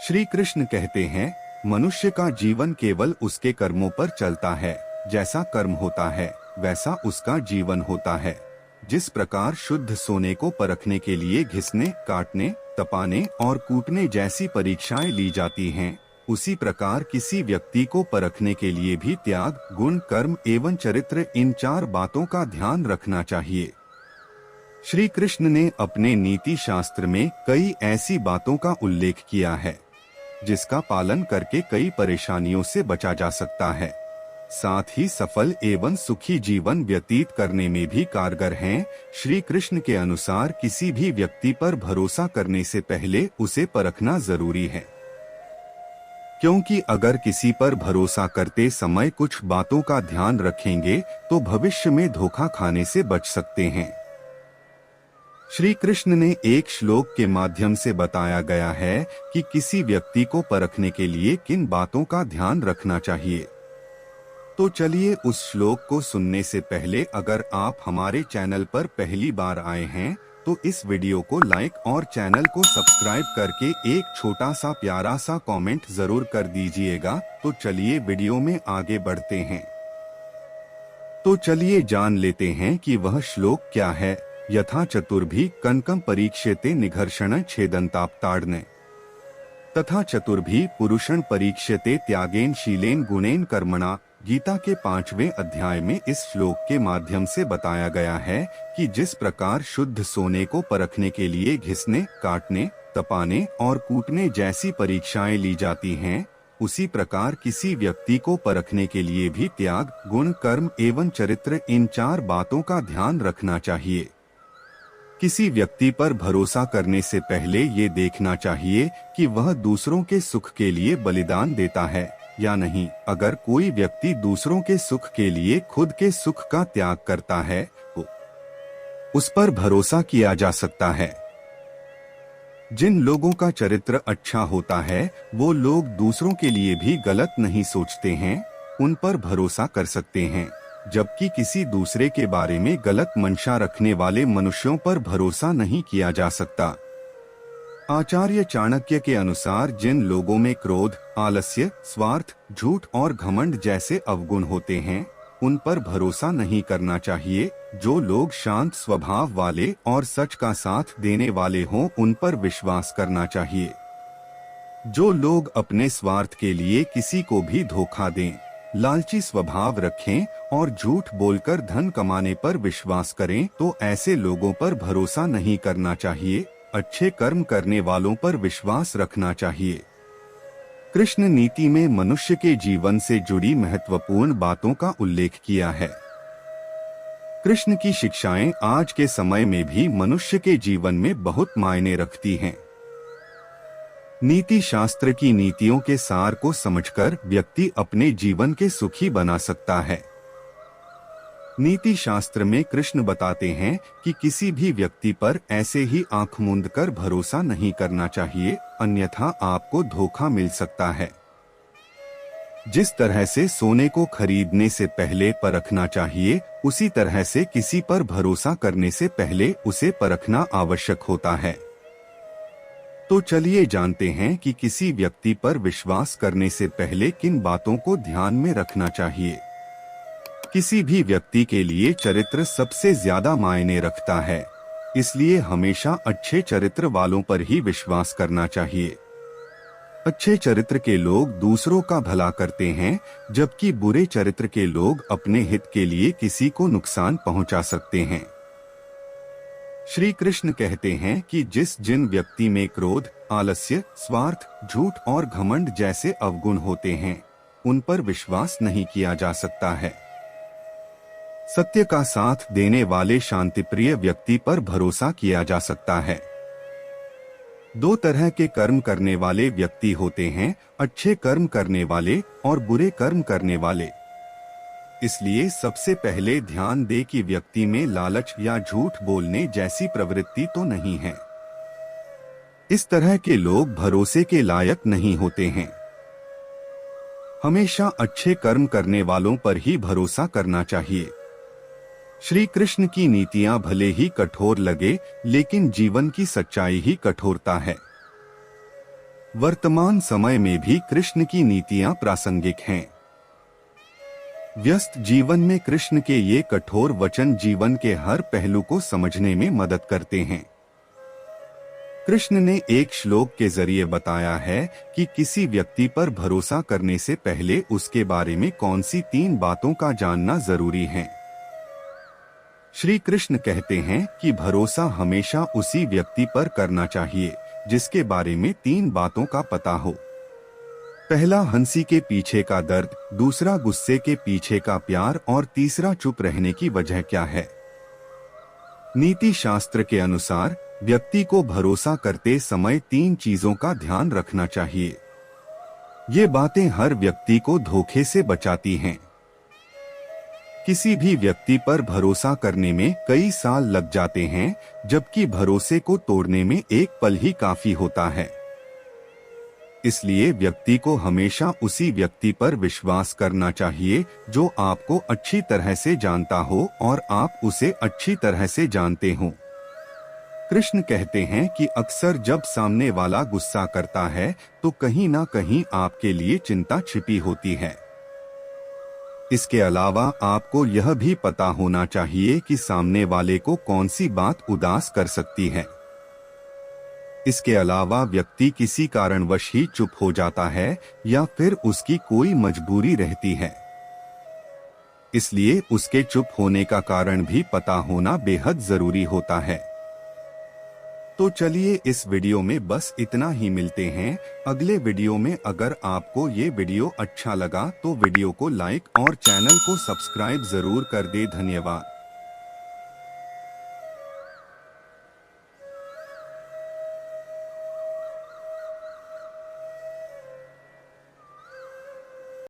श्री कृष्ण कहते हैं, मनुष्य का जीवन केवल उसके कर्मों पर चलता है। जैसा कर्म होता है वैसा उसका जीवन होता है। जिस प्रकार शुद्ध सोने को परखने के लिए घिसने, काटने, तपाने और कूटने जैसी परीक्षाएं ली जाती हैं, उसी प्रकार किसी व्यक्ति को परखने के लिए भी त्याग, गुण, कर्म एवं चरित्र, इन 4 बातों का ध्यान रखना चाहिए। श्री कृष्ण ने अपने नीति शास्त्र में कई ऐसी बातों का उल्लेख किया है जिसका पालन करके कई परेशानियों से बचा जा सकता है, साथ ही सफल एवं सुखी जीवन व्यतीत करने में भी कारगर हैं। श्री कृष्ण के अनुसार किसी भी व्यक्ति पर भरोसा करने से पहले उसे परखना जरूरी है, क्योंकि अगर किसी पर भरोसा करते समय कुछ बातों का ध्यान रखेंगे तो भविष्य में धोखा खाने से बच सकते हैं। श्री कृष्ण ने एक श्लोक के माध्यम से बताया गया है कि किसी व्यक्ति को परखने के लिए किन बातों का ध्यान रखना चाहिए। तो चलिए उस श्लोक को सुनने से पहले अगर आप हमारे चैनल पर पहली बार आए हैं तो इस वीडियो को लाइक और चैनल को सब्सक्राइब करके एक छोटा सा प्यारा सा कमेंट जरूर कर दीजिएगा। तो चलिए वीडियो में आगे बढ़ते हैं। तो चलिए जान लेते हैं कि वह श्लोक क्या है। यथा चतुर्भी कनकम परीक्षेते निघर्षण छेदंताप्ताड़ने तथा चतुर्भी पुरुषण परीक्षते त्यागेन शीलेन गुणेन कर्मणा। गीता के 5वें अध्याय में इस श्लोक के माध्यम से बताया गया है कि जिस प्रकार शुद्ध सोने को परखने के लिए घिसने, काटने, तपाने और कूटने जैसी परीक्षाएं ली जाती हैं, उसी प्रकार किसी व्यक्ति को परखने के लिए भी त्याग, गुण, कर्म एवं चरित्र, इन 4 बातों का ध्यान रखना चाहिए। किसी व्यक्ति पर भरोसा करने से पहले ये देखना चाहिए कि वह दूसरों के सुख के लिए बलिदान देता है या नहीं। अगर कोई व्यक्ति दूसरों के सुख के लिए खुद के सुख का त्याग करता है तो उस पर भरोसा किया जा सकता है। जिन लोगों का चरित्र अच्छा होता है वो लोग दूसरों के लिए भी गलत नहीं सोचते हैं, उन पर भरोसा कर सकते हैं, जबकि किसी दूसरे के बारे में गलत मंशा रखने वाले मनुष्यों पर भरोसा नहीं किया जा सकता। आचार्य चाणक्य के अनुसार जिन लोगों में क्रोध, आलस्य, स्वार्थ, झूठ और घमंड जैसे अवगुण होते हैं, उन पर भरोसा नहीं करना चाहिए। जो लोग शांत स्वभाव वाले और सच का साथ देने वाले हों, उन पर विश्वास करना चाहिए। जो लोग अपने स्वार्थ के लिए किसी को भी धोखा दें, लालची स्वभाव रखें और झूठ बोलकर धन कमाने पर विश्वास करें, तो ऐसे लोगों पर भरोसा नहीं करना चाहिए। अच्छे कर्म करने वालों पर विश्वास रखना चाहिए। कृष्ण नीति में मनुष्य के जीवन से जुड़ी महत्वपूर्ण बातों का उल्लेख किया है। कृष्ण की शिक्षाएं आज के समय में भी मनुष्य के जीवन में बहुत मायने रखती हैं। नीति शास्त्र की नीतियों के सार को समझकर व्यक्ति अपने जीवन के सुखी बना सकता है। नीति शास्त्र में कृष्ण बताते हैं कि किसी भी व्यक्ति पर ऐसे ही आंख मूंद कर भरोसा नहीं करना चाहिए, अन्यथा आपको धोखा मिल सकता है। जिस तरह से सोने को खरीदने से पहले परखना चाहिए, उसी तरह से किसी पर भरोसा करने से पहले उसे परखना आवश्यक होता है। तो चलिए जानते हैं कि किसी व्यक्ति पर विश्वास करने से पहले किन बातों को ध्यान में रखना चाहिए। किसी भी व्यक्ति के लिए चरित्र सबसे ज्यादा मायने रखता है, इसलिए हमेशा अच्छे चरित्र वालों पर ही विश्वास करना चाहिए। अच्छे चरित्र के लोग दूसरों का भला करते हैं, जबकि बुरे चरित्र के लोग अपने हित के लिए किसी को नुकसान पहुंचा सकते हैं। श्री कृष्ण कहते हैं कि जिन व्यक्ति में क्रोध, आलस्य, स्वार्थ, झूठ और घमंड जैसे अवगुण होते हैं, उन पर विश्वास नहीं किया जा सकता है। सत्य का साथ देने वाले शांतिप्रिय व्यक्ति पर भरोसा किया जा सकता है। 2 तरह के कर्म करने वाले व्यक्ति होते हैं, अच्छे कर्म करने वाले और बुरे कर्म करने वाले। इसलिए सबसे पहले ध्यान दे कि व्यक्ति में लालच या झूठ बोलने जैसी प्रवृत्ति तो नहीं है। इस तरह के लोग भरोसे के लायक नहीं होते हैं। हमेशा अच्छे कर्म करने वालों पर ही भरोसा करना चाहिए। श्री कृष्ण की नीतियां भले ही कठोर लगे, लेकिन जीवन की सच्चाई ही कठोरता है। वर्तमान समय में भी कृष्ण की नीतियां प्रासंगिक हैं। व्यस्त जीवन में कृष्ण के ये कठोर वचन जीवन के हर पहलू को समझने में मदद करते हैं। कृष्ण ने एक श्लोक के जरिए बताया है कि किसी व्यक्ति पर भरोसा करने से पहले उसके बारे में कौन सी 3 बातों का जानना जरूरी है। श्री कृष्ण कहते हैं कि भरोसा हमेशा उसी व्यक्ति पर करना चाहिए जिसके बारे में 3 बातों का पता हो। पहला हंसी के पीछे का दर्द, दूसरा गुस्से के पीछे का प्यार और तीसरा चुप रहने की वजह क्या है। नीति शास्त्र के अनुसार व्यक्ति को भरोसा करते समय 3 चीजों का ध्यान रखना चाहिए। ये बातें हर व्यक्ति को धोखे से बचाती हैं। किसी भी व्यक्ति पर भरोसा करने में कई साल लग जाते हैं, जबकि भरोसे को तोड़ने में एक पल ही काफी होता है। इसलिए व्यक्ति को हमेशा उसी व्यक्ति पर विश्वास करना चाहिए जो आपको अच्छी तरह से जानता हो और आप उसे अच्छी तरह से जानते हो। कृष्ण कहते हैं कि अक्सर जब सामने वाला गुस्सा करता है तो कहीं ना कहीं आपके लिए चिंता छिपी होती है। इसके अलावा आपको यह भी पता होना चाहिए कि सामने वाले को कौन सी बात उदास कर सकती है। इसके अलावा व्यक्ति किसी कारणवश ही चुप हो जाता है या फिर उसकी कोई मजबूरी रहती है। इसलिए उसके चुप होने का कारण भी पता होना बेहद जरूरी होता है। तो चलिए इस वीडियो में बस इतना ही, मिलते हैं अगले वीडियो में। अगर आपको ये वीडियो अच्छा लगा तो वीडियो को लाइक और चैनल को सब्सक्राइब जरूर कर दे। धन्यवाद।